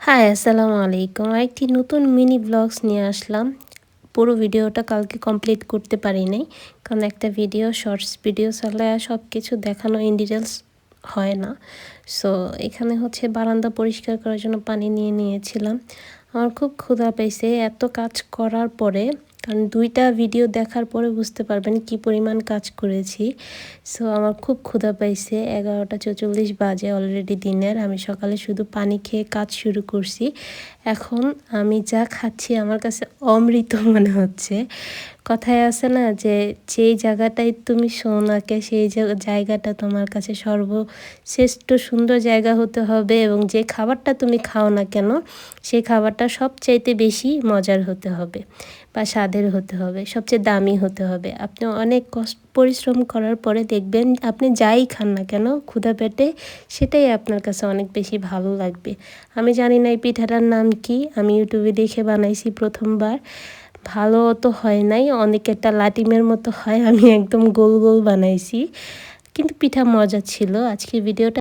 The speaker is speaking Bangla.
হাই, আসসালামু আলাইকুম। আরেকটি নতুন মিনি ব্লগস নিয়ে আসলাম। পুরো ভিডিওটা কালকে কমপ্লিট করতে পারি নাই। কারণ একটা ভিডিও শর্টস ভিডিও চালায়া সবকিছু দেখানো ইন ডিটেইলস হয় না। সো এখানে হচ্ছে বারান্দা পরিষ্কার করার জন্য পানি নিয়ে নিয়েছিলাম। আমার খুব ক্ষুধা পেয়েছে এত কাজ করার পরে। কারণ ২ টা ভিডিও দেখার পরে বুঝতে পারবেন কি পরিমাণ কাজ করেছি। সো আমার খুব ক্ষুধা পাইছে। 11:44 বাজে অলরেডি দিনের। আমি সকালে শুধু পানি খেয়ে কাজ শুরু করছি। এখন আমি যা খাচ্ছি আমার কাছে অমৃত মনে হচ্ছে। কথায় আছে না যে, যেই জায়গাটায় তুমি সোনাকে সেই জায়গাটা তোমার কাছে সর্বশ্রেষ্ঠ সুন্দর জায়গা হতে হবে এবং যে খাবারটা তুমি খাও না কেন সেই খাবারটা সবচাইতে বেশি মজার হতে হবে বা স্বাদের হতে হবে, সবচেয়ে দামি হতে হবে। আপনি অনেক পরিশ্রম করার পরে দেখবেন আপনি যাই খান না কেন ক্ষুধা পেটে সেটাই আপনার কাছে অনেক বেশি ভালো লাগবে। আমি জানি না এই পিঠাটার নাম কি, আমি ইউটিউবে দেখে বানাইছি প্রথমবার। ভালো তো হয় নাই, অনেকেরটা লাটিমের মতো হয়, আমি একদম গোল গোল বানাইছি, কিন্তু পিঠা মজা ছিল। আজকের ভিডিওটা